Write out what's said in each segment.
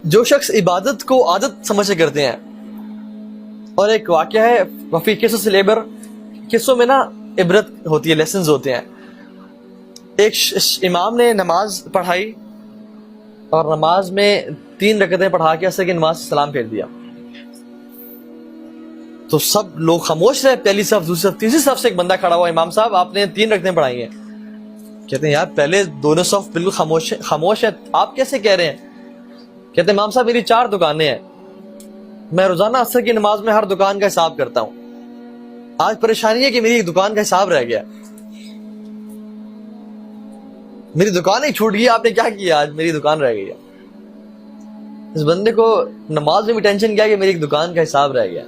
جو شخص عبادت کو عادت سمجھ سے کرتے ہیں، اور ایک واقعہ ہے وفی قصص العبر، قصوں میں نا عبرت ہوتی ہے، لیسنز ہوتے ہیں. ایک امام نے نماز پڑھائی اور نماز میں 3 رکعتیں پڑھا کے عصر کی نماز سے سلام پھیر دیا. تو سب لوگ خاموش رہے، پہلی صف، دوسری صف، تیسری صف سے ایک بندہ کھڑا ہوا، امام صاحب آپ نے 3 رکعتیں پڑھائی ہیں. کہتے ہیں یار پہلے دونوں صف بالکل خاموش ہے، آپ کیسے کہہ رہے ہیں؟ کہتے ہیں امام صاحب میری 4 دکانیں ہیں، میں روزانہ عصر کی نماز میں ہر دکان کا حساب کرتا ہوں. آج پریشانی ہے کہ میری ایک دکان کا حساب رہ گیا، میری دکان ہی چھوٹ گئی. آپ نے کیا کیا؟ آج میری دکان رہ گئی ہے. اس بندے کو نماز میں بھی ٹینشن کیا کہ میری ایک دکان کا حساب رہ گیا.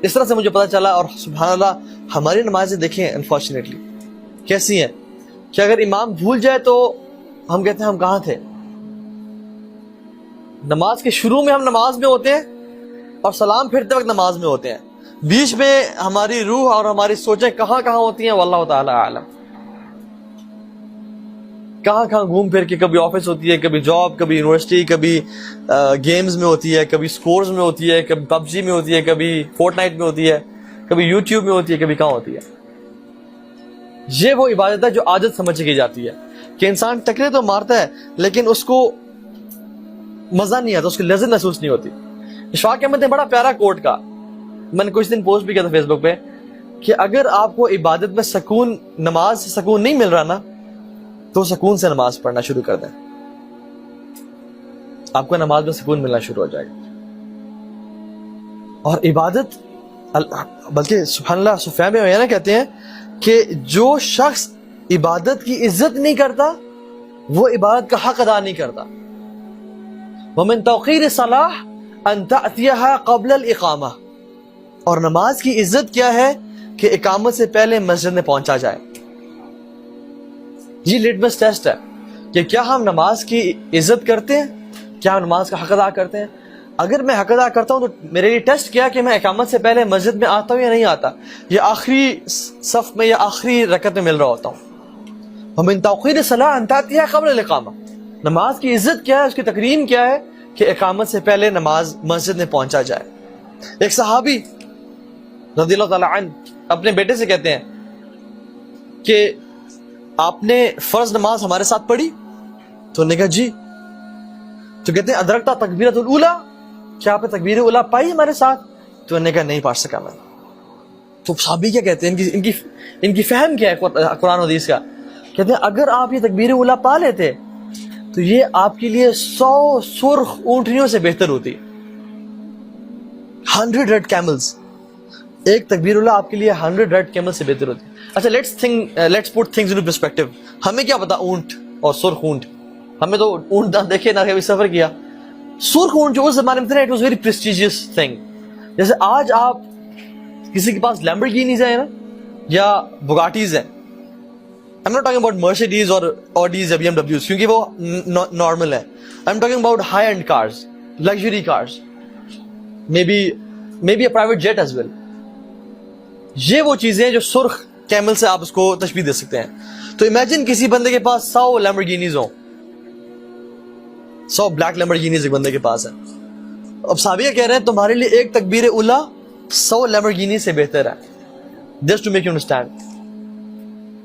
اس طرح سے مجھے پتا چلا. اور سبحان اللہ ہماری نمازیں دیکھیں انفارچونیٹلی کیسی ہیں کہ اگر امام بھول جائے تو ہم کہتے ہیں ہم کہاں تھے. نماز کے شروع میں ہم نماز میں ہوتے ہیں اور سلام پھرتے وقت نماز میں ہوتے ہیں، بیچ میں ہماری روح اور ہماری سوچیں کہاں کہاں ہوتی ہیں واللہ تعالی عالم. کہاں کہاں گھوم پھر کے، کبھی آفس ہوتی ہے، کبھی جاب، کبھی یونیورسٹی، کبھی گیمز میں ہوتی ہے، کبھی سکورز میں ہوتی ہے، کبھی پب جی میں ہوتی ہے، کبھی فورٹ نائٹ میں ہوتی ہے، کبھی یوٹیوب میں ہوتی ہے، کبھی کہاں ہوتی ہے. یہ وہ عبادت ہے جو عادت سمجھ کی جاتی ہے کہ انسان ٹکرے تو مارتا ہے لیکن اس کو مزہ نہیں آتا، اس کی لذت محسوس نہیں ہوتی. اشفاق احمد نے بڑا پیارا کوٹ کہا، میں نے کچھ دن پوسٹ بھی کیا تھا فیس بک پہ، کہ اگر آپ کو عبادت میں سکون، نماز سے سکون نہیں مل رہا نا، تو سکون سے نماز پڑھنا شروع کر دیں، آپ کو نماز میں سکون ملنا شروع ہو جائے گا. اور عبادت، بلکہ سبحان اللہ سفیان بن عیینہ کہتے ہیں کہ جو شخص عبادت کی عزت نہیں کرتا وہ عبادت کا حق ادا نہیں کرتا. ومن توقیر الصلاۃ ان تأتیها قبل الاقامہ، اور نماز کی عزت کیا ہے کہ اقامت سے پہلے مسجد میں پہنچا جائے. یہ لٹمس ٹیسٹ ہے کہ کیا ہم نماز کی عزت کرتے ہیں، کیا ہم نماز کا حق ادا کرتے ہیں. اگر میں حق ادا کرتا ہوں تو میرے لیے ٹیسٹ کیا کہ میں اقامت سے پہلے مسجد میں آتا ہوں یا نہیں آتا، یا آخری صف میں یا آخری رکعت میں مل رہا ہوتا ہوں. ومن توقیر الصلاۃ ان تأتیها قبل الاقامہ، نماز کی عزت کیا ہے، اس کی تکریم کیا ہے کہ اقامت سے پہلے نماز مسجد میں پہنچا جائے. ایک صحابی رضی اللہ تعالی عنہ اپنے بیٹے سے کہتے ہیں کہ آپ نے فرض نماز ہمارے ساتھ پڑھی؟ تو انہوں نے کہا جی. تو کہتے ہیں ادرکتا تکبیرۃ الاولیٰ، کیا آپ نے تکبیر اولیٰ پائی ہمارے ساتھ؟ تو انہوں نے کہا نہیں پڑھ سکا میں. تو صحابی کیا کہتے ہیں، ان کی فہم کیا ہے قرآن و حدیث کا؟ کہتے ہیں اگر آپ یہ تکبیر اولیٰ پا لیتے تو یہ آپ کے لیے 100 سرخ اونٹنیوں سے بہتر ہوتی. 100 ریڈ کیملز، ایک تکبیر اللہ آپ کے لیے 100 ریڈ کیمل سے بہتر ہوتی. اچھا let's put things into perspective. ہمیں کیا پتا اونٹ اور سرخ اونٹ، ہمیں تو اونٹ نہ دیکھے نہ کبھی سفر کیا. سرخ اونٹ جو اس زمانے میں تھا، it was very prestigious thing. جیسے آج آپ کسی کے پاس لیمبورگینیز ہیں نا یا بگاٹیز ہیں، I'm not talking about Mercedes or Audis یا BMWs کیونکہ وہ نارمل ہے. I'm talking about high end cars, luxury cars, maybe a private jet as well. یہ وہ چیزیں ہیں جو سرخ کیمل سے آپ اس کو تشبیہ دے سکتے ہیں. تو امیجن کسی بندے کے پاس 100 لیمبورگینیز ہوں، 100 بلیک لیمبورگینیز ایک بندے کے پاس ہے. اب صحابیہ کہہ رہے ہیں تمہارے لیے ایک تکبیر اولیٰ 100 لیمبورگینیز سے بہتر ہے. Just to make you understand.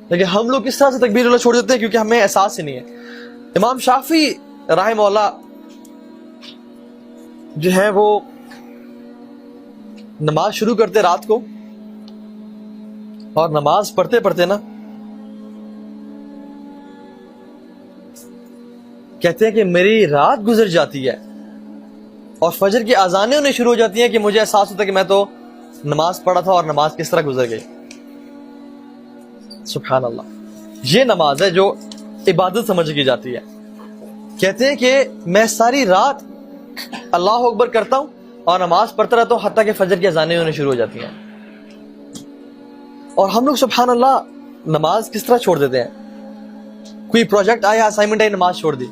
لیکن ہم لوگ کس طرح سے تکبیر اللہ چھوڑ دیتے ہیں کیونکہ ہمیں احساس ہی نہیں ہے. امام شافعی رحمہ اللہ جو ہے وہ نماز شروع کرتے رات کو، اور نماز پڑھتے پڑھتے نا کہتے ہیں کہ میری رات گزر جاتی ہے اور فجر کی اذانیں انہیں شروع ہو جاتی ہیں کہ مجھے احساس ہوتا ہے کہ میں تو نماز پڑھا تھا اور نماز کس طرح گزر گئی. سبحان اللہ. یہ نماز ہے جو عبادت سمجھ کی جاتی ہے. کہتے ہیں کہ میں ساری رات اللہ اکبر کرتا ہوں اور نماز پڑھتا رہتا ہوں حتیٰ کہ فجر کی اذانیں ہونے شروع ہو جاتی ہیں. اور ہم لوگ سبحان اللہ نماز کس طرح چھوڑ دیتے ہیں. کوئی پروجیکٹ آیا، اسائنمنٹ آئی، نماز چھوڑ دی.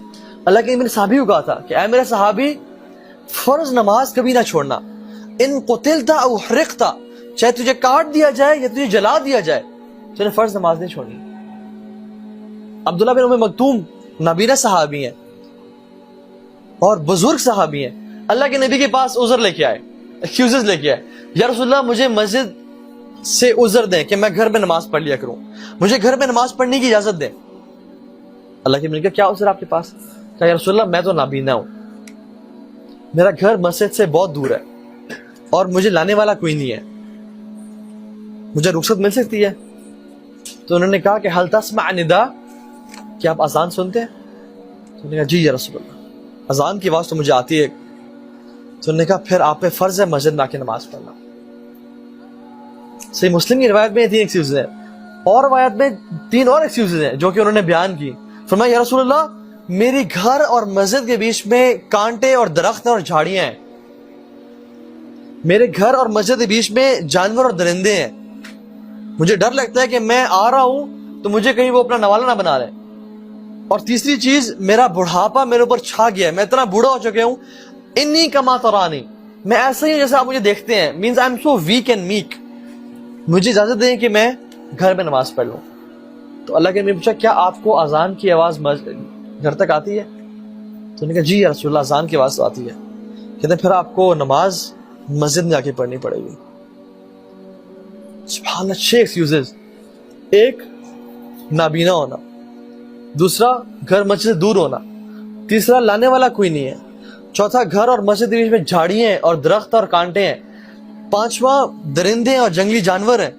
اللہ کے میرے صحابی کو کہا تھا کہ اے میرے صحابی فرض نماز کبھی نہ چھوڑنا. ان قتلت او حرقت، چاہے تجھے کاٹ دیا جائے یا تجھے جلا دیا جائے، تو نے فرض نماز نہیں چھوڑنی. عبداللہ بن ام مکتوم نابینا صحابی ہیں، اور بزرگ صحابی ہیں اللہ کے نبی کے پاس عذر لے کے آئے, ایکسکیوزز لے کے آئے, یا رسول اللہ مجھے مسجد سے عذر دیں کہ میں گھر میں نماز پڑھ لیا کروں, مجھے گھر میں نماز پڑھنے کی اجازت دیں. اللہ کے نبی نے کہا کیا عذر آپ کے پاس؟ کہا یا رسول اللہ میں تو نابینا ہوں, میرا گھر مسجد سے بہت دور ہے اور مجھے لانے والا کوئی نہیں ہے, مجھے رخصت مل سکتی ہے؟ تو انہوں نے کہا کہ حل تسمع ندا, کیا آپ اذان سنتے ہیں؟ تو انہوں نے کہا جی یا رسول اللہ, اذان کی آواز تو مجھے آتی ہے. تو انہوں نے کہا پھر آپ پہ فرض ہے مسجد میں آ کے نماز پڑھنا. صحیح مسلم کی روایت میں 3 ایکسکیوزز ہیں, اور روایت میں 3 اور ایکسکیوزز ہیں جو کہ انہوں نے بیان کی. فرمایا یا رسول اللہ میری گھر اور مسجد کے بیچ میں کانٹے اور درخت اور جھاڑیاں ہیں, میرے گھر اور مسجد کے بیچ میں جانور اور درندے ہیں, مجھے ڈر لگتا ہے کہ میں آ رہا ہوں تو مجھے کہیں وہ اپنا نوالا نہ بنا لیں. اور تیسری چیز, میرا بڑھاپا میرے اوپر چھا گیا ہے, میں اتنا بوڑھا ہو چکا ہوں, انی کما ترانی, میں ایسا ہی ہوں جیسے آپ مجھے دیکھتے ہیں, means I am so weak and meek, مجھے اجازت دیں کہ میں گھر میں نماز پڑھ لوں. تو اللہ کے نبی نے پوچھا کیا آپ کو اذان کی آواز گھر تک آتی ہے؟ تو انہوں نے کہا جی یا رسول اللہ اذان کی آواز تو آتی ہے. کہتے ہیں پھر آپ کو نماز مسجد میں جا کے پڑھنی پڑے گی. سبحان اللہ, 6 ایکسکیوزز. ایک نابینا ہونا, دوسرا گھر مسجد سے دور ہونا, تیسرا لانے والا کوئی نہیں ہے, چوتھا گھر اور مسجد کے بیچ میں جھاڑیاں ہیں اور درخت اور کانٹے ہیں, پانچواں درندے اور جنگلی جانور ہیں,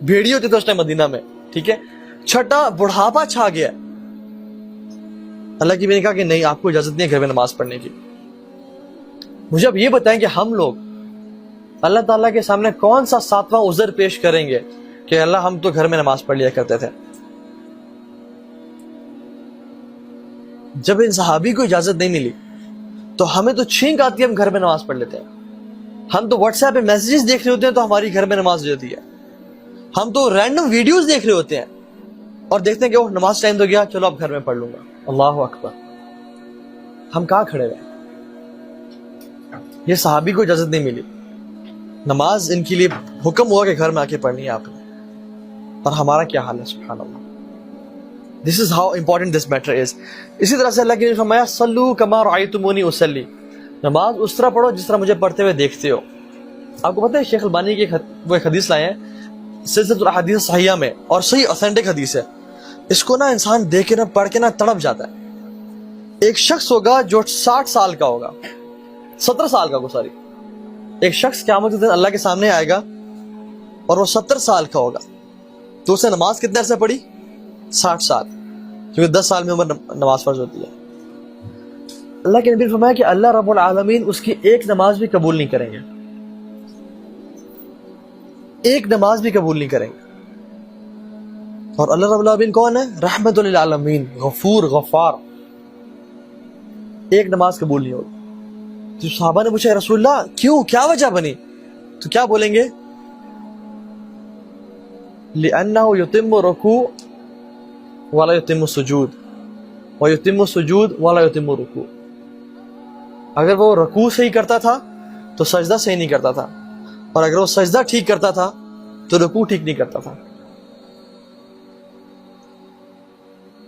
بھیڑی ہوتے تھے اس ٹائم مدینہ میں, ٹھیک ہے, چھٹا بڑھاپا چھا گیا. اللہ کی بھی نے کہا کہ نہیں آپ کو اجازت نہیں ہے گھر میں نماز پڑھنے کی. مجھے اب یہ بتائیں کہ ہم لوگ اللہ تعالیٰ کے سامنے کون سا 7واں عذر پیش کریں گے کہ اللہ ہم تو گھر میں نماز پڑھ لیا کرتے تھے. جب ان صحابی کو اجازت نہیں ملی تو ہمیں تو چھینک آتی ہے, ہم گھر میں نماز پڑھ لیتے ہیں. ہم تو واٹس ایپ پہ میسیجز دیکھ رہے ہوتے ہیں تو ہماری گھر میں نماز ہو جاتی ہے. ہم تو رینڈم ویڈیوز دیکھ رہے ہوتے ہیں اور دیکھتے ہیں کہ وہ نماز ٹائم تو گیا, چلو اب گھر میں پڑھ لوں گا. اللہ اکبر, ہم کہاں کھڑے رہے؟ یہ صحابی کو اجازت نہیں ملی, نماز ان کے لیے حکم ہوا کہ گھر میں آ کے پڑھنی ہے آپ نے, اور ہمارا کیا حال ہے؟ سبحان اللہ. This is how important this matter is. اسی طرح سے اللہ کے نبی نے فرمایا صلو کما رأیتمونی اصلی, نماز اس طرح پڑھو جس طرح مجھے پڑھتے ہوئے دیکھتے ہو. آپ کو پتہ ہے شیخ البانی کی وہ ایک حدیث لائے ہیں سلسلۃ الاحادیث صحیحہ میں, اور صحیح اوتھینٹک حدیث ہے. اس کو نا انسان دیکھ کے نا پڑھ کے نا تڑپ جاتا ہے. ایک شخص ہوگا جو 60 سال کا ہوگا, 70 سال کا, سوری, ایک شخص قیامت کے دن اللہ کے سامنے آئے گا اور وہ 70 سال کا ہوگا, تو اسے نماز کتنے عرصے پڑھی؟ 60 سال, کیونکہ 10 سال میں عمر نماز فرض ہوتی ہے. اللہ کے نبی نے فرمایا کہ اللہ رب العالمین اس کی ایک نماز بھی قبول نہیں کریں گے, ایک نماز بھی قبول نہیں کریں گے. اور اللہ رب العالمین کون ہے؟ رحمت للعالمین, غفور غفار. ایک نماز قبول نہیں ہوگی. تو صحابہ نے پوچھا رسول اللہ کیوں, کیا وجہ بنی؟ تو کیا بولیں گے؟ لِأَنَّهُ يُتِمُّ رُكُوعَ وَلَا يُتِمُّ سُجُودَ وَيُتِمُّ سُجُودَ وَلَا يُتِمُّ رُكُوعَ. اگر وہ رکوع صحیح کرتا تھا تو سجدہ صحیح نہیں کرتا تھا, اور اگر وہ سجدہ ٹھیک کرتا تھا تو رکوع ٹھیک نہیں کرتا تھا.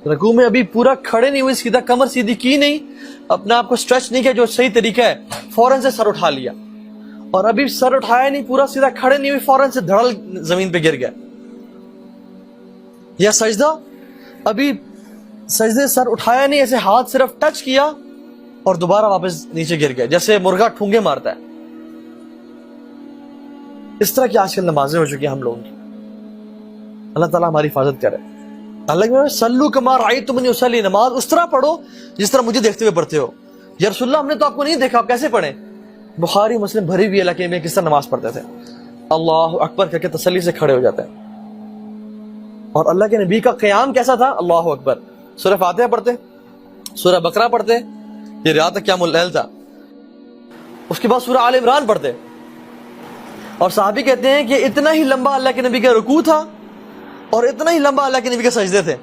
رکوع میں ابھی پورا کھڑے نہیں ہوئے, سیدھا کمر سیدھی کی نہیں, اپنے آپ کو اسٹریچ نہیں کیا جو صحیح طریقہ ہے, فوراً سے سر اٹھا لیا, اور ابھی سر اٹھایا نہیں, پورا سیدھا کھڑے نہیں ہوئے, فوراً سے دھڑل زمین پہ گر گیا. یا سجدہ ابھی سجدے سر اٹھایا نہیں, ایسے ہاتھ صرف ٹچ کیا اور دوبارہ واپس نیچے گر گیا, جیسے مرغا ٹھونگے مارتا ہے. اس طرح کی آج کل نمازیں ہو چکی ہیں ہم لوگوں کی. اللہ تعالیٰ ہماری حفاظت کرے. اللہ کے صلو کما رأیتمونی اصلی, نماز اس طرح پڑھو جس طرح مجھے دیکھتے ہوئے پڑھتے ہو. یا رسول اللہ ہم نے تو آپ کو نہیں دیکھا, آپ کیسے پڑھیں؟ بخاری مسلم بھری ہوئی علاقے میں کس طرح نماز پڑھتے تھے, اللہ اکبر کر کے تسلی سے کھڑے ہو جاتے ہیں. اور اللہ کے نبی کا قیام کیسا تھا؟ اللہ اکبر, سورہ فاتحہ پڑھتے, سورہ بقرہ پڑھتے, یہ رات تک قیام اللیل تھا, اس کے بعد سورہ آل عمران پڑھتے. اور صحابی کہتے ہیں کہ اتنا ہی لمبا اللہ کے نبی کا رکوع تھا اور اتنا ہی لمبا اللہ کے نبی کے سجدے تھے.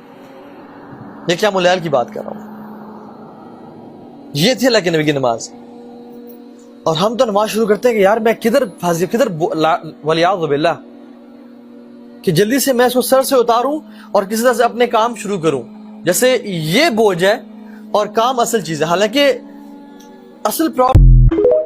یہ قیام اللیل کی بات کر رہا ہوں. یہ تھی اللہ کے نبی کی نماز. اور ہم تو نماز شروع کرتے ہیں کہ یار میں کدھر ولیعوذ باللہ, کہ جلدی سے میں اس کو سر سے اتاروں اور کسی طرح سے اپنے کام شروع کروں, جیسے یہ بوجھ ہے اور کام اصل چیز ہے. حالانکہ اصل پرابلم